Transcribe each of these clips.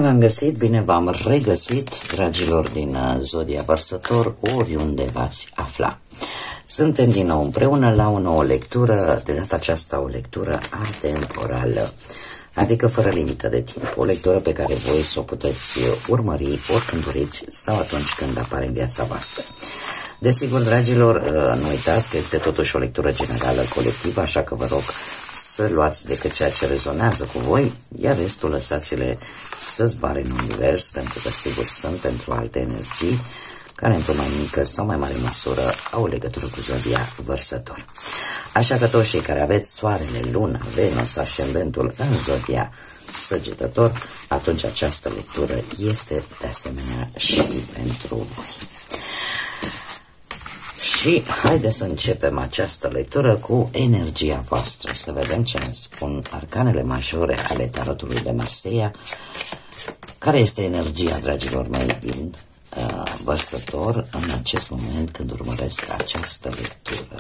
v-am găsit, bine v-am regăsit, dragilor din Zodia Vărsător, oriunde v-ați afla. Suntem din nou împreună la o nouă lectură, de data aceasta o lectură atemporală, adică fără limită de timp, o lectură pe care voi să o puteți urmări oricând doriți sau atunci când apare în viața voastră. Desigur, dragilor, nu uitați că este totuși o lectură generală colectivă, așa că vă rog să luați decât ceea ce rezonează cu voi, iar restul lăsați-le să zboare în univers, pentru că sigur sunt pentru alte energii care într-o mai mică sau mai mare măsură au legătură cu Zodia Vărsător. Așa că toți cei care aveți Soarele, Luna, Venus, Ascendentul în Zodia Săgetător, atunci această lectură este de asemenea și pentru voi. Și haideți să începem această lectură cu energia voastră, să vedem ce ne spun arcanele majore ale tarotului de Marseilla, care este energia, dragilor mei, din Vărsător în acest moment când urmăresc această lectură.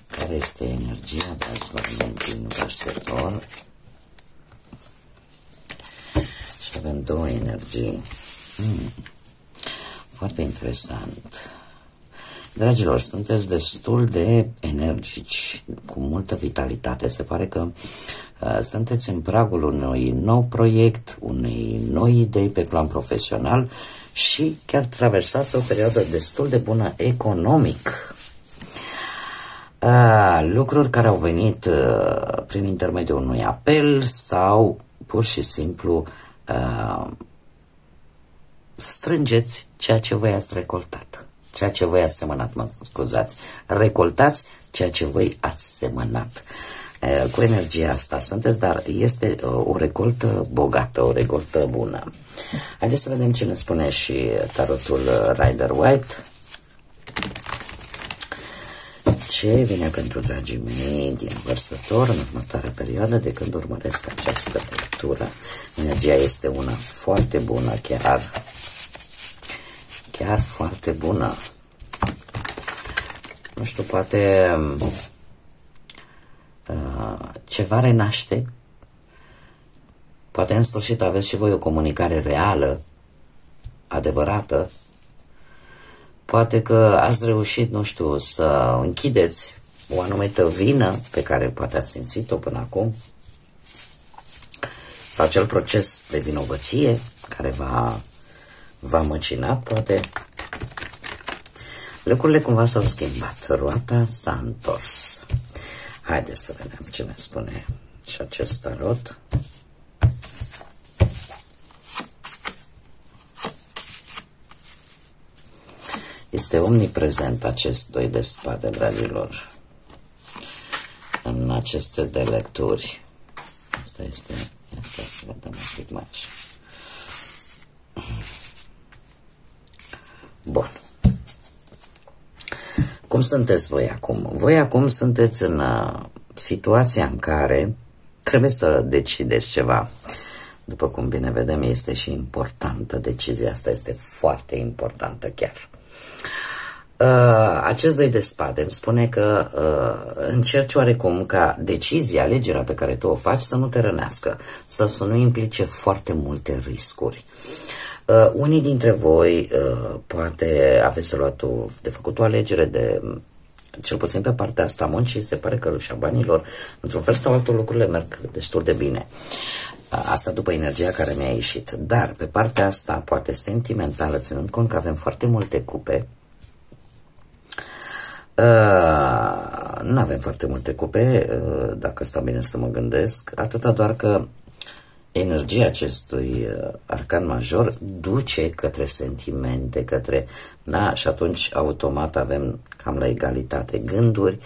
Care este energia, dragilor mei, din Vărsător? Și avem două energii. Foarte interesant. Dragilor, sunteți destul de energici, cu multă vitalitate. Se pare că sunteți în pragul unui nou proiect, unei noi idei pe plan profesional și chiar traversați o perioadă destul de bună economic. Lucruri care au venit prin intermediul unui apel sau pur și simplu strângeți ceea ce voi ați recoltat. Ceea ce voi ați semănat, mă scuzați. Recoltați ceea ce voi ați semănat. Cu energia asta sunteți, dar este o recoltă bogată, o recoltă bună. Haideți să vedem ce ne spune și tarotul Rider-Waite. Ce vine pentru dragii mei din Vărsător în următoarea perioadă de când urmăresc această lectură. Energia este una foarte bună, chiar foarte bună. Nu știu, poate ceva renaște. Poate în sfârșit aveți și voi o comunicare reală, adevărată. Poate că ați reușit, nu știu, să închideți o anumită vină pe care poate ați simțit-o până acum, sau acel proces de vinovăție care v-a măcinat, poate. Lucrurile cumva s-au schimbat. Roata s-a întors. Haideți să vedem ce ne spune și acest tarot. Este omniprezent acest doi de spade, dragilor, în aceste de lecturi. Asta să vedem un pic mai așa. Bun. Cum sunteți voi acum? Voi acum sunteți în situația în care trebuie să decideți ceva. După cum bine vedem, este și importantă. Decizia asta este foarte importantă chiar. Acest doi de spade îmi spune că încerci oarecum ca decizia, alegerea pe care tu o faci să nu te rănească, să nu implice foarte multe riscuri. Unii dintre voi poate aveți de făcut o alegere de, cel puțin pe partea asta muncii, se pare că și a banilor, într-un fel sau altul lucrurile merg destul de bine. Asta după energia care mi-a ieșit. Dar pe partea asta, poate sentimentală, ținând cont că avem foarte multe cupe, nu avem foarte multe cupe, dacă stau bine să mă gândesc, atâta doar că energia acestui arcan major duce către sentimente, și atunci automat avem cam la egalitate gânduri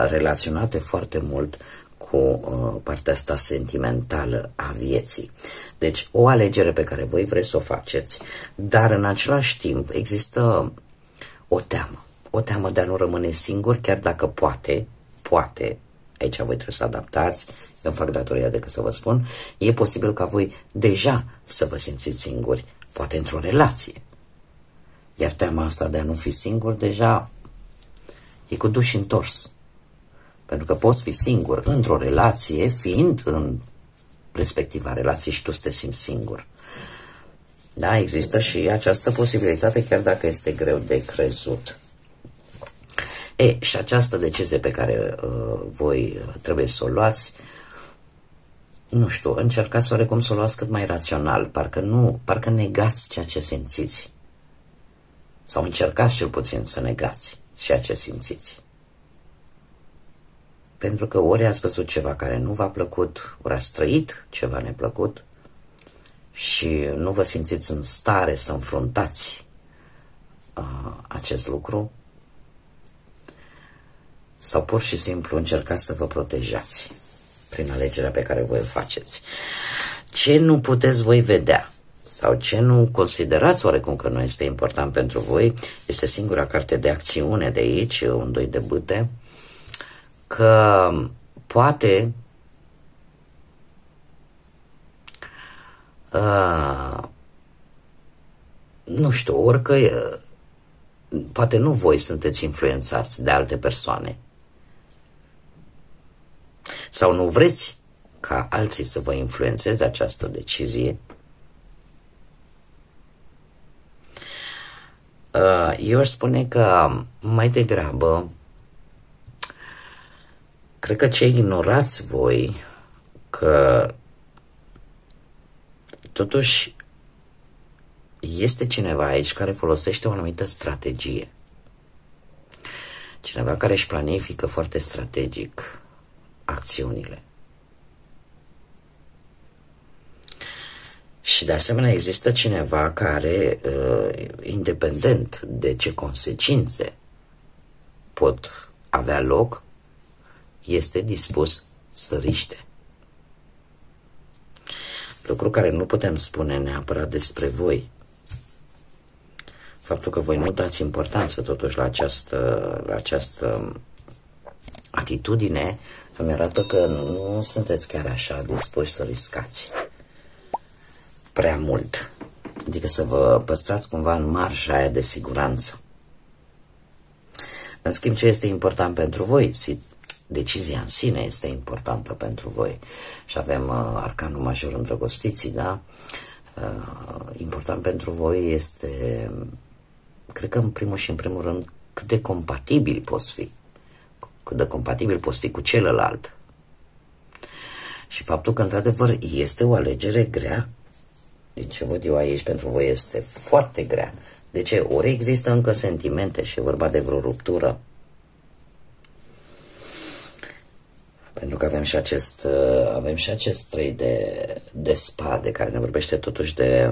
relaționate foarte mult cu partea asta sentimentală a vieții. Deci o alegere pe care voi vreți să o faceți, dar în același timp există o teamă de a nu rămâne singur, chiar dacă poate, aici voi trebuie să adaptați, eu fac datoria decât să vă spun, e posibil ca voi deja să vă simțiți singuri, poate într-o relație. Iar teama asta de a nu fi singur deja e cu duș întors. Pentru că poți fi singur într-o relație, fiind respectiva relație și tu să te simți singur. Da, există și această posibilitate, chiar dacă este greu de crezut. Și această decizie pe care voi trebuie să o luați, nu știu, încercați oarecum să o luați cât mai rațional, parcă negați ceea ce simțiți. Sau încercați cel puțin să negați ceea ce simțiți. Pentru că ori ați văzut ceva care nu v-a plăcut, ori ați trăit ceva neplăcut și nu vă simțiți în stare să înfruntați acest lucru, sau pur și simplu încercați să vă protejați prin alegerea pe care voi o faceți. Ce nu puteți voi vedea sau ce nu considerați oarecum că nu este important pentru voi, este singura carte de acțiune de aici, un 2 de bâte, că poate nu știu, orică poate nu voi sunteți influențați de alte persoane sau nu vreți ca alții să vă influențeze această decizie. Eu aș spune că mai degrabă cred că ce ignorați voi, că totuși este cineva aici care folosește o anumită strategie. Cineva care își planifică foarte strategic acțiunile. Și de asemenea există cineva care, independent de ce consecințe pot avea loc, este dispus să riște. Lucru care nu putem spune neapărat despre voi. Faptul că voi nu dați importanță totuși la această atitudine îmi arată că nu sunteți chiar așa dispuși să riscați prea mult. Adică să vă păstrați cumva în marja aia de siguranță. În schimb, ce este important pentru voi? Decizia în sine este importantă pentru voi. Și avem arcanul major îndrăgostiții, da? Important pentru voi este, cred că în primul și în primul rând, cât de compatibil poți fi. Cât de compatibil poți fi cu celălalt. Și faptul că, într-adevăr, este o alegere grea. Deci ce văd eu aici pentru voi este foarte grea. De ce? Ori există încă sentimente și e vorba de vreo ruptură. Pentru că avem și acest 3 de spade care ne vorbește totuși de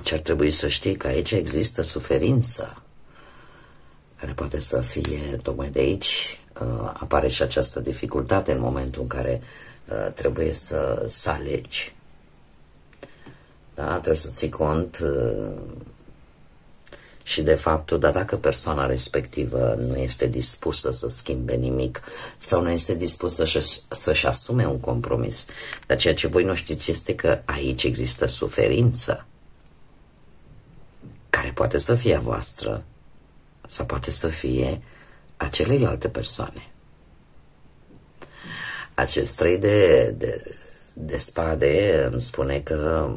ce ar trebui să știi, că aici există suferință care poate să fie tocmai de aici. Apare și această dificultate în momentul în care trebuie să alegi. Da, trebuie să ții cont și de faptul, dar dacă persoana respectivă nu este dispusă să schimbe nimic sau nu este dispusă să-și asume un compromis, dar ceea ce voi nu știți este că aici există suferință care poate să fie a voastră sau poate să fie a celeilalte persoane. Acest 3 de spade îmi spune că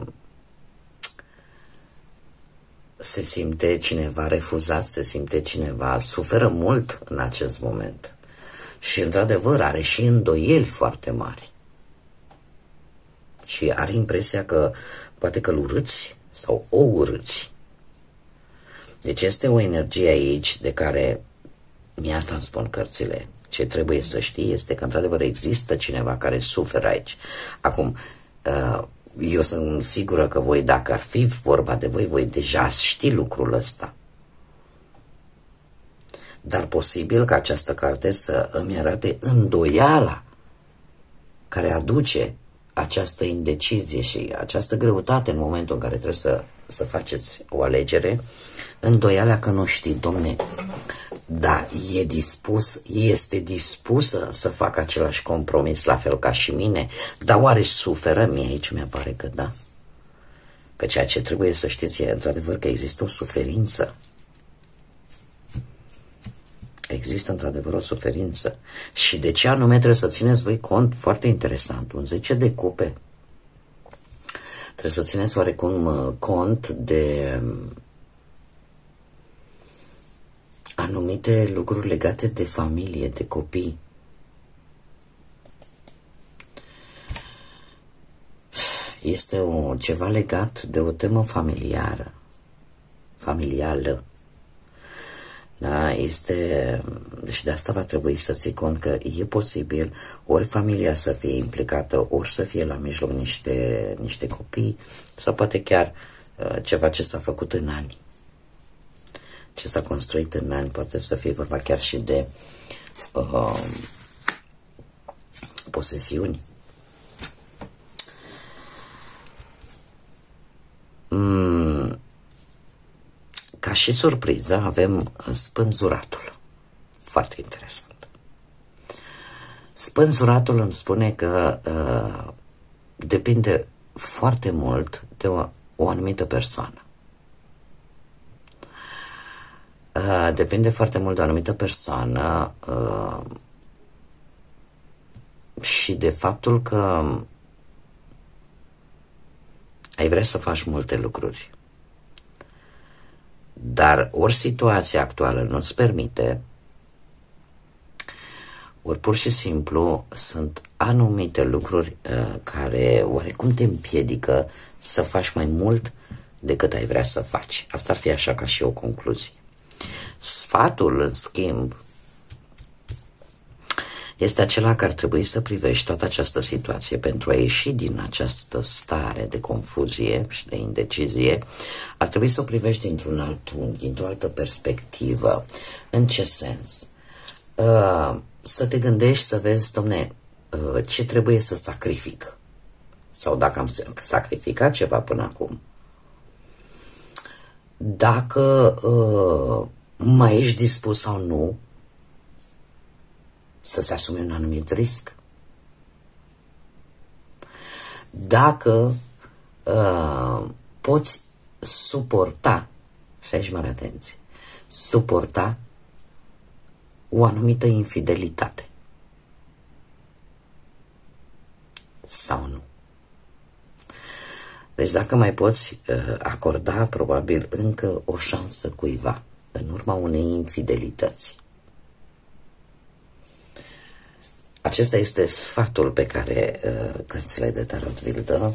se simte cineva refuzat, se simte cineva, suferă mult în acest moment și într-adevăr are și îndoieli foarte mari și are impresia că poate că îl urâți sau o urâți. Deci este o energie aici de care asta îmi spun cărțile. Ce trebuie să știi este că într-adevăr există cineva care suferă aici. Acum, eu sunt sigură că voi, dacă ar fi vorba de voi, voi deja ști lucrul ăsta. Dar posibil ca această carte să îmi arate îndoiala care aduce această indecizie și această greutate în momentul în care trebuie să faceți o alegere, îndoiala că nu știi, domne, da, este dispusă să facă același compromis la fel ca și mine, dar oare suferă? Mie aici mi-apare că da. Că ceea ce trebuie să știți e într-adevăr că există o suferință. există într-adevăr o suferință. Și de ce anume trebuie să țineți voi cont? Foarte interesant. Un 10 de cupe. Trebuie să țineți oarecum cont de anumite lucruri legate de familie, de copii. Este ceva legat de o temă familială. Da, și de asta va trebui să ții cont că e posibil ori familia să fie implicată, ori să fie la mijloc niște copii, sau poate chiar ceva ce s-a făcut în ani. Ce s-a construit în ani, poate să fie vorba chiar și de posesiuni. Ca și surpriză avem spânzuratul. Foarte interesant. Spânzuratul îmi spune că depinde foarte mult de o anumită persoană. Depinde foarte mult de o anumită persoană și de faptul că ai vrea să faci multe lucruri. Dar ori situația actuală nu-ți permite, ori pur și simplu sunt anumite lucruri care oarecum te împiedică să faci mai mult decât ai vrea să faci. Asta ar fi așa ca și o concluzie. Sfatul, în schimb, este acela că ar trebui să privești toată această situație pentru a ieși din această stare de confuzie și de indecizie. Ar trebui să o privești dintr-un alt unghi, dintr-o altă perspectivă. În ce sens? Să te gândești, să vezi, domne, ce trebuie să sacrific. Sau dacă am sacrificat ceva până acum. Dacă mai ești dispus sau nu să-ți asumi un anumit risc. Dacă poți suporta, și aici mare atenție, suporta o anumită infidelitate. Sau nu. Deci dacă mai poți acorda probabil încă o șansă cuiva în urma unei infidelități. Acesta este sfatul pe care cărțile de tarot vi-l dă,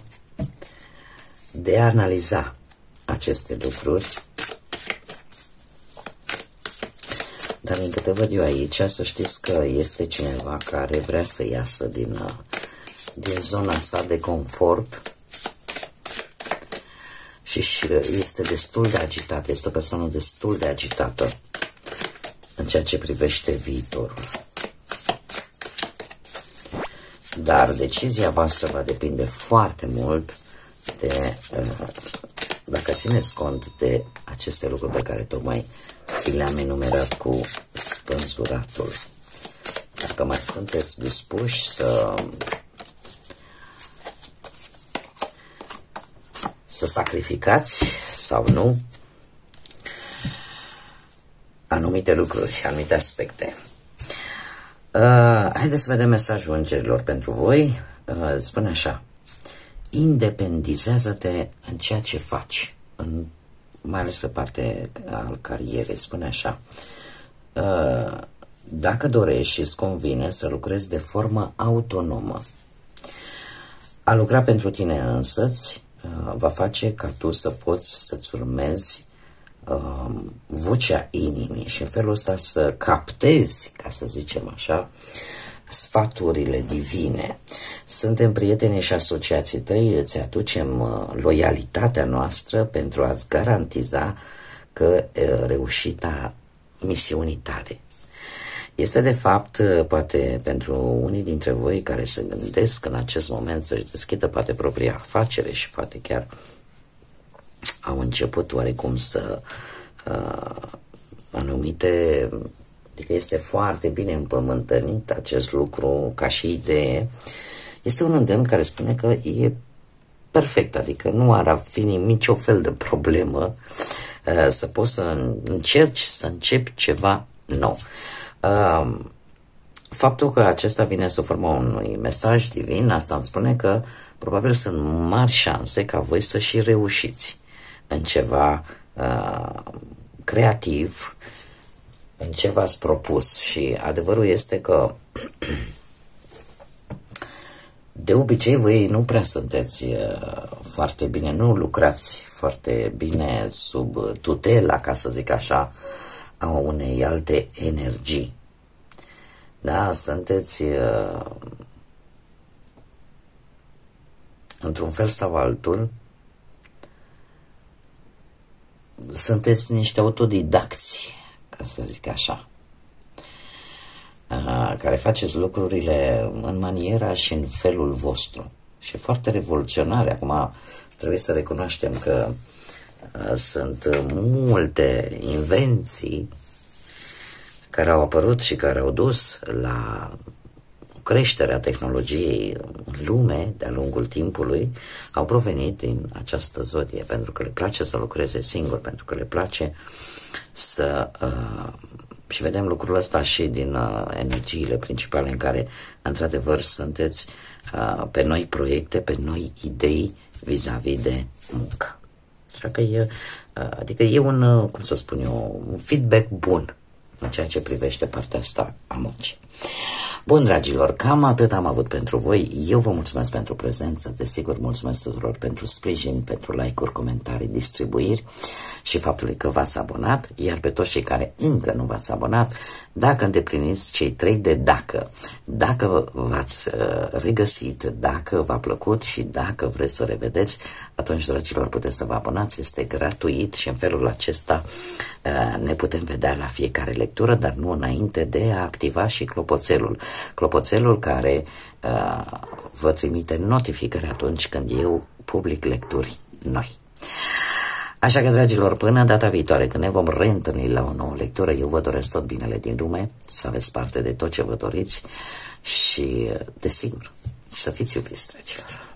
de a analiza aceste lucruri. Dar din câte văd eu aici, să știți că este cineva care vrea să iasă din zona sa de confort și este destul de agitat, este o persoană destul de agitată în ceea ce privește viitorul. Dar decizia voastră va depinde foarte mult de, dacă țineți cont de aceste lucruri pe care tocmai vi le-am enumerat cu spânzuratul. Dacă mai sunteți dispuși să sacrificați sau nu anumite lucruri, anumite aspecte. Haideți să vedem mesajul îngerilor pentru voi. Spune așa: independizează-te în ceea ce faci, mai ales pe partea al carierei. Spune așa: dacă dorești și îți convine să lucrezi de formă autonomă, a lucra pentru tine însăți va face ca tu să poți să-ți urmezi vocea inimii și în felul ăsta să captezi, ca să zicem așa, sfaturile divine. Suntem prieteni și asociații tăi, îți aducem loialitatea noastră pentru a-ți garantiza că reușita misiunii tale. Este de fapt, poate pentru unii dintre voi care se gândesc în acest moment să-și deschidă poate propria afacere și poate chiar au început oarecum să anumite, adică este foarte bine împământănit acest lucru ca și idee. Este un îndemn care spune că e perfect, adică nu ar fi nicio fel de problemă să poți să încerci să începi ceva nou. Faptul că acesta vine sub forma unui mesaj divin, asta îmi spune că probabil sunt mari șanse ca voi să și reușiți în ceva creativ, în ce v-ați propus. Și adevărul este că de obicei voi nu prea sunteți foarte bine, nu lucrați foarte bine sub tutela, ca să zic așa, a unei alte energii. Da, sunteți într-un fel sau altul, sunteți niște autodidacți, ca să zic așa, care faceți lucrurile în maniera și în felul vostru. Și foarte revoluționare. Acum trebuie să recunoaștem că sunt multe invenții care au apărut și care au dus la creșterea tehnologiei în lume de-a lungul timpului, au provenit din această zodie, pentru că le place să lucreze singur, pentru că le place să... și vedem lucrul ăsta și din energiile principale în care, într-adevăr, sunteți pe noi proiecte, pe noi idei vis-a-vis de muncă. Așa că adică e un, cum să spun eu, un feedback bun în ceea ce privește partea asta a muncii. Bun, dragilor, cam atât am avut pentru voi. Eu vă mulțumesc pentru prezență, desigur mulțumesc tuturor pentru sprijin, pentru like-uri, comentarii, distribuiri și faptului că v-ați abonat, iar pe toți cei care încă nu v-ați abonat, dacă îndepliniți cei 3 de dacă v-ați regăsit, dacă v-a plăcut și dacă vreți să revedeți, atunci, dragilor, puteți să vă abonați, este gratuit și în felul acesta ne putem vedea la fiecare lectură, dar nu înainte de a activa și clopoțelul. Clopoțelul care vă trimite notificări atunci când eu public lecturi noi. Așa că, dragilor, până data viitoare, când ne vom reîntâlni la o nouă lectură, eu vă doresc tot binele din lume, să aveți parte de tot ce vă doriți și, desigur, să fiți iubiți, dragilor.